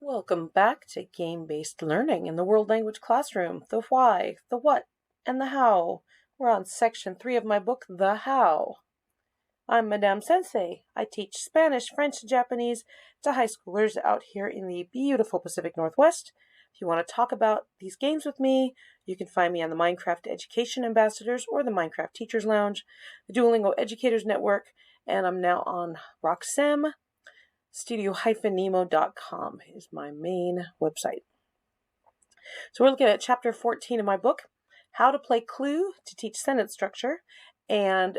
Welcome back to Game-Based Learning in the World Language Classroom. The why, the what, and the how. We're on section 3 of my book, The How. I'm Madame Sensei. I teach Spanish, French, and Japanese to high schoolers out here in the beautiful Pacific Northwest. If you want to talk about these games with me, you can find me on the Minecraft Education Ambassadors or the Minecraft Teachers Lounge, the Duolingo Educators Network, and I'm now on Roxem. Studio-Nemo.com is my main website. So we're looking at chapter 14 of my book, How to Play Clue to Teach Sentence Structure. And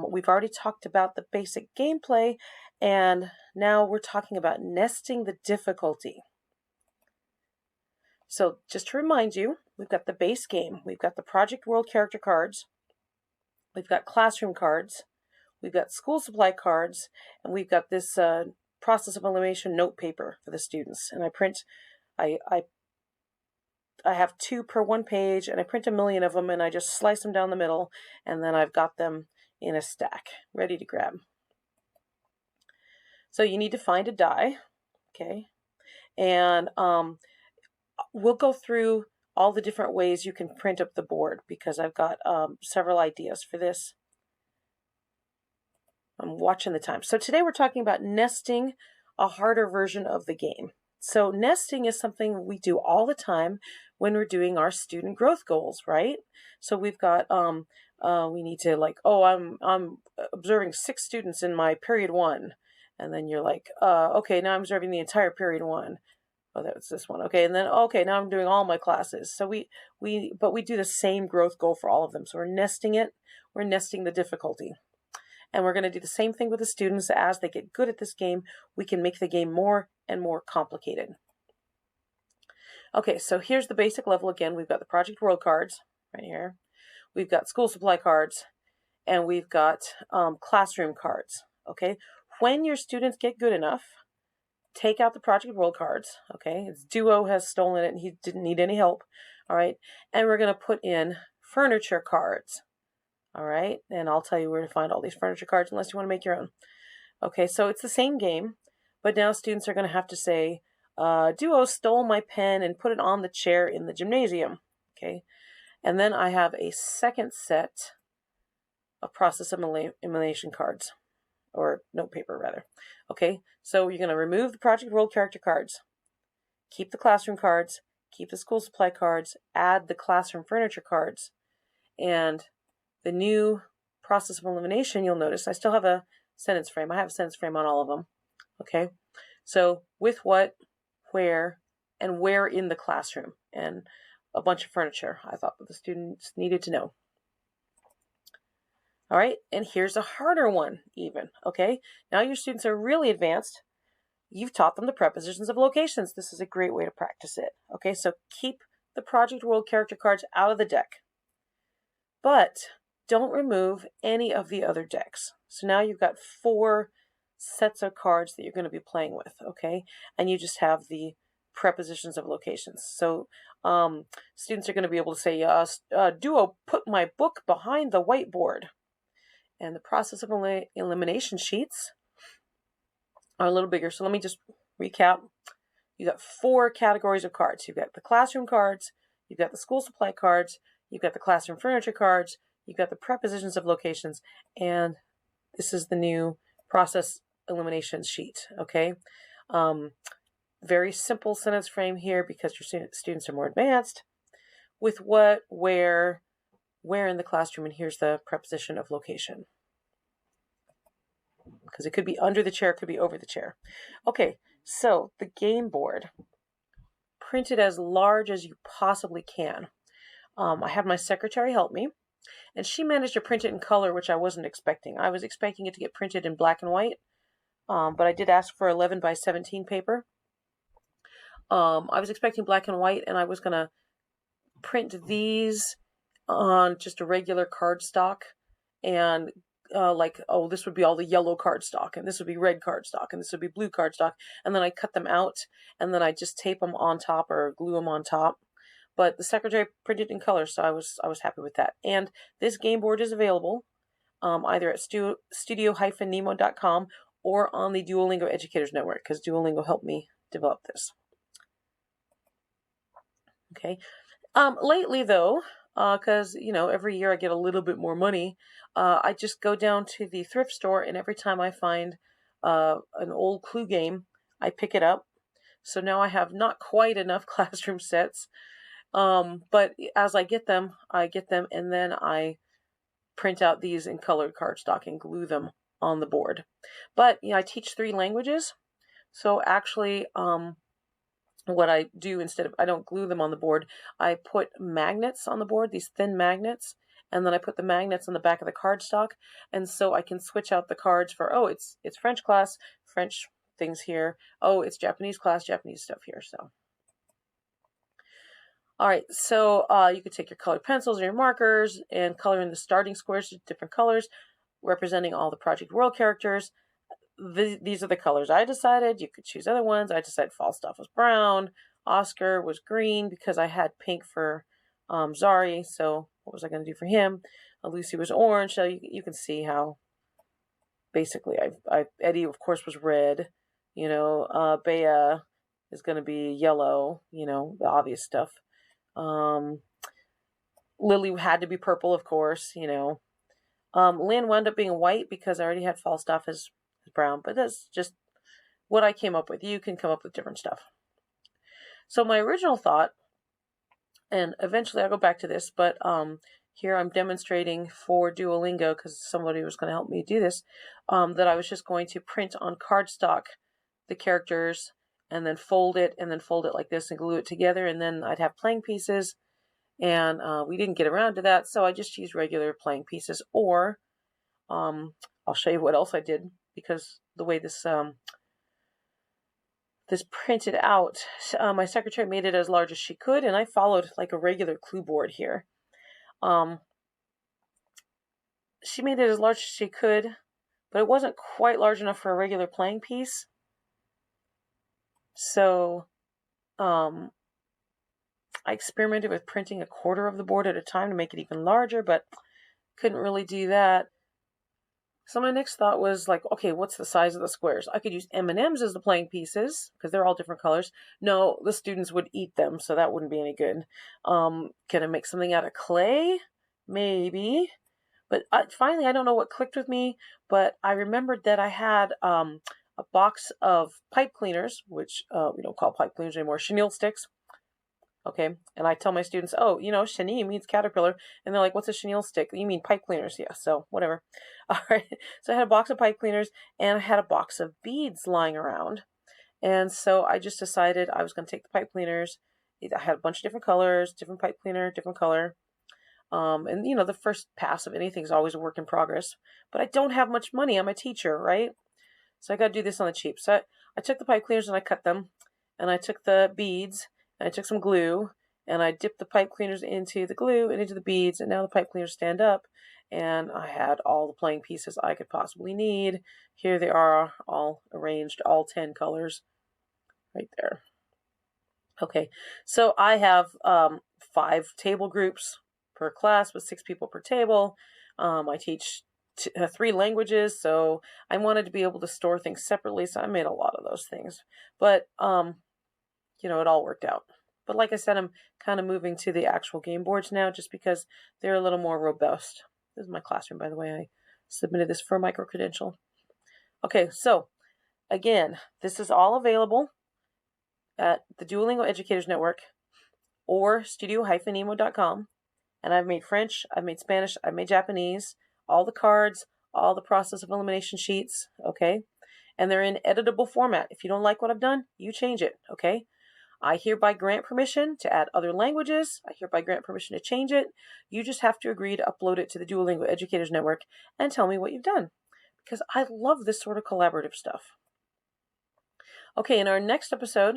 we've already talked about the basic gameplay, and now we're talking about nesting the difficulty. So just to remind you, we've got the base game. We've got the Project World character cards. We've got classroom cards. We've got school supply cards. And we've got this process of elimination note paper for the students. And I have 2 per 1 page, and I print 1 million of them, and I just slice them down the middle, and then I've got them in a stack, ready to grab. So you need to find a die, okay? And we'll go through all the different ways you can print up the board, because I've got several ideas for this. I'm watching the time. So today we're talking about nesting, a harder version of the game. So nesting is something we do all the time when we're doing our student growth goals, right? So we've got, we need to I'm observing 6 students in my period 1. And then you're like, okay, now I'm observing the entire period 1. Oh, that was this one. Okay, and then, okay, now I'm doing all my classes. So we do the same growth goal for all of them. So we're nesting it. We're nesting the difficulty. And we're going to do the same thing with the students. As they get good at this game, we can make the game more and more complicated. Okay, so here's the basic level again. We've got the Project World cards right here. We've got school supply cards, and we've got classroom cards. Okay, when your students get good enough, take out the Project World cards. Okay, it's Duo has stolen it, and he didn't need any help. All right, and we're going to put in furniture cards. All right, and I'll tell you where to find all these furniture cards unless you want to make your own. Okay, so it's the same game, but now students are going to have to say, Duo stole my pen and put it on the chair in the gymnasium. Okay, and then I have a second set of process elimination cards, or note paper rather. Okay, so you're going to remove the Project World character cards, keep the classroom cards, keep the school supply cards, add the classroom furniture cards, and the new process of elimination, you'll notice I still have a sentence frame. I have a sentence frame on all of them. Okay, so with what, where, and where in the classroom, and a bunch of furniture I thought that the students needed to know. All right, and here's a harder one even. Okay, now your students are really advanced. You've taught them the prepositions of locations. This is a great way to practice it. Okay, so keep the Project World character cards out of the deck, but don't remove any of the other decks. So now you've got 4 sets of cards that you're going to be playing with, okay? And you just have the prepositions of locations. So students are going to be able to say, Duo, put my book behind the whiteboard. And the process of elimination sheets are a little bigger. So let me just recap. You've got 4 categories of cards. You've got the classroom cards, you've got the school supply cards, you've got the classroom furniture cards, you've got the prepositions of locations, and this is the new process elimination sheet, okay? Very simple sentence frame here because your students are more advanced. With what, where in the classroom, and here's the preposition of location. Because it could be under the chair, it could be over the chair. Okay, so the game board. Print it as large as you possibly can. I had my secretary help me, and she managed to print it in color, which I wasn't expecting. I was expecting it to get printed in black and white, but I did ask for 11 by 17 paper. I was expecting black and white, and I was going to print these on just a regular cardstock, and this would be all the yellow cardstock, and this would be red cardstock, and this would be blue cardstock, and then I cut them out, and then I just tape them on top or glue them on top. But the secretary printed in color, so I was happy with that. And this game board is available either at studio-nemo.com or on the Duolingo Educators Network, because Duolingo helped me develop this. Okay. Lately though, because every year I get a little bit more money, I just go down to the thrift store, and every time I find an old Clue game, I pick it up. So now I have not quite enough classroom sets, but as I get them, and then I print out these in colored cardstock and glue them on the board. But I teach 3 languages, so actually, what I do instead of, I don't glue them on the board, I put magnets on the board, these thin magnets, and then I put the magnets on the back of the cardstock, and so I can switch out the cards for, oh, it's French class, French things here. Oh, it's Japanese class, Japanese stuff here. So, all right, so you could take your colored pencils or your markers and color in the starting squares to different colors, representing all the Project World characters. These are the colors I decided. You could choose other ones. I decided Falstaff was brown. Oscar was green because I had pink for Zari. So what was I going to do for him? Lucy was orange. So you can see how basically Eddie, of course, was red. Bea is going to be yellow. The obvious stuff. Lily had to be purple, of course. Lynn wound up being white because I already had Falstaff as brown, but that's just what I came up with. You can come up with different stuff. So my original thought, and eventually I'll go back to this, but here I'm demonstrating for Duolingo because somebody was going to help me do this, that I was just going to print on cardstock the characters and then fold it like this and glue it together, and then I'd have playing pieces, and we didn't get around to that, so I just used regular playing pieces, or I'll show you what else I did, because the way this printed out, my secretary made it as large as she could, and I followed like a regular Clue board here. She made it as large as she could, but it wasn't quite large enough for a regular playing piece. So I experimented with printing a quarter of the board at a time to make it even larger, but couldn't really do that. So my next thought was like, okay, what's the size of the squares? I could use M&Ms as the playing pieces because they're all different colors. No, the students would eat them, so that wouldn't be any good. Can I make something out of clay? Maybe. But finally, I don't know what clicked with me, but I remembered that I had a box of pipe cleaners, which we don't call pipe cleaners anymore, chenille sticks. Okay, and I tell my students, oh, chenille means caterpillar, and they're like, what's a chenille stick? You mean pipe cleaners? Yeah, so whatever. All right, so I had a box of pipe cleaners, and I had a box of beads lying around, and so I just decided I was going to take the pipe cleaners. I had a bunch of different colors, different pipe cleaner, different color, and the first pass of anything is always a work in progress, but I don't have much money. I'm a teacher, right? So I got to do this on the cheap. So I took the pipe cleaners and I cut them, and I took the beads, and I took some glue, and I dipped the pipe cleaners into the glue and into the beads, and now the pipe cleaners stand up, and I had all the playing pieces I could possibly need. Here they are, all arranged, all 10 colors right there. Okay, so I have 5 table groups per class with 6 people per table. I teach 3 languages, so I wanted to be able to store things separately, so I made a lot of those things. But it all worked out. But like I said, I'm kind of moving to the actual game boards now just because they're a little more robust. This is my classroom, by the way. I submitted this for a micro-credential. Okay, so again, this is all available at the Duolingo Educators Network or studio-emo.com. And I've made French, I've made Spanish, I've made Japanese, all the cards, all the process of elimination sheets, okay? And they're in editable format. If you don't like what I've done, you change it, okay? I hereby grant permission to add other languages. I hereby grant permission to change it. You just have to agree to upload it to the Duolingo Educators Network and tell me what you've done, because I love this sort of collaborative stuff. Okay, in our next episode,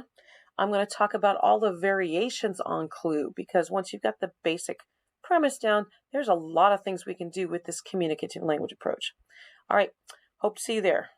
I'm going to talk about all the variations on Clue, because once you've got the basic premise down, there's a lot of things we can do with this communicative language approach. All right, hope to see you there.